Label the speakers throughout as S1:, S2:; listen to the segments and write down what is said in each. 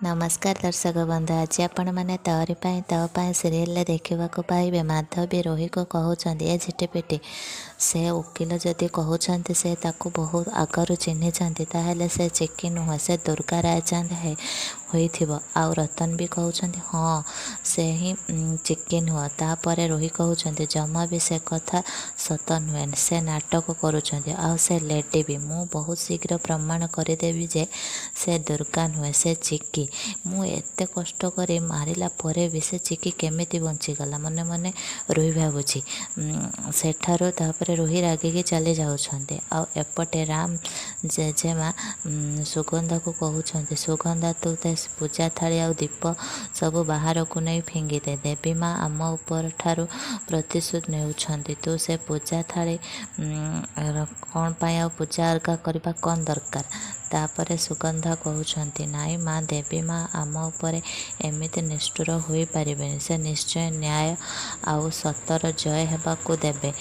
S1: नमस्कार दर्शक बंधु आज आपण मैंने तौपाई सीरियल देखा पाइबे माधवी रोही को कहते ए झिटिपिटी से वकिल जदि कहते से ताकू बहुत आगरू चिन्हिंट ताहले से चिकी नुह से दुर्गा रायचांद है होइथिबो आउ रतन भी कहते हाँ से ही चिकी नुह तापर रोही कहते जमा भी से कथा सत नुहे से नाटक करुँच आउ से लेडी भी मु बहुत शीघ्र प्रमाण करदेवी जे से दुर्गा नुहे से चिकी मु एते कष्ट करे मारिला परे भी से चिकी केमिति बंचीगला मने मने रोही भावुची सेठारो तापर रोही रागिकी चली जाउछन्ते आ एपटे राम जेजेमा सुगंधा को कहउछन्ते सुगंधा तू ते पूजा थाली आ दीप सब बाहर को नहीं फिंगी दे देवी माँ आम ऊपर ठारू प्रतिशोध नेउछन्ते तू से पूजा थाली कौन पाई आ पूजा अर्घा करबा कौन दरकार तापर सुगंधा कहउछन्ती नाई माँ देवी माँ आम उपर एमिति निष्ठुर हो पारे से निश्चय न्याय आउ सतर जय हेबाकू देबे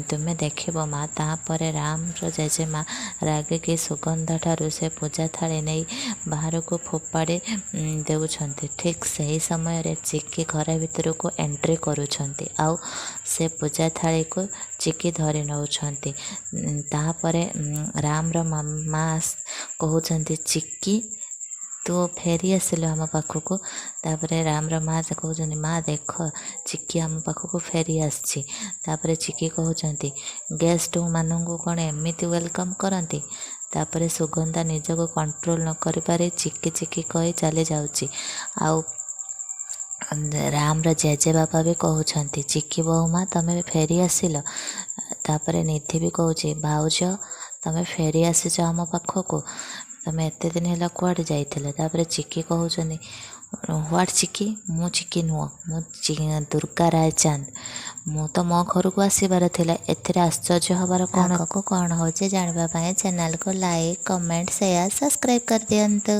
S1: तुमे देखिब माँ तापर राम जेजेमा रागिकी सुगंधा ठारू से पूजा थाली नहीं बाहर को फोपाड़ी देउछन्ती ठीक सही समय रे चिकी घर भितर को एंट्री करुछन्ती आउ से पूजा थाली को चिकी धरी नौछन्ती तापरे राम रो मामा कहउछन्ती चिकी तो फेरी आसिल आम पाखक तापर राम माँ से कहते माँ देख चिकी आम पाखक फेरी आसी चिकी कहते गेस्ट मानू कौन एमती वेलकम करती तापर सुगंधा निजक कंट्रोल न करि पारे चिकी चिकी कही चली जाऊँगी आउ राम जेजे बाबा भी कहते चिकी बहु माँ तमें फेरी आसिल तापर निधि भी कहूँ भाउज तमें फेरी आसीच आम पाखक तमें एत दिन है कुआड़े जाइए चिकी कहते व्हाट चिकी मु चिकी नुह मु दुर्गा रायचांद मु तो मो घर को आसबार थिला एथिरे आश्चर्य हबार कौन को कौन हो जानापी चैनल को लाइक कमेंट शेयर सब्सक्राइब कर दियंतु।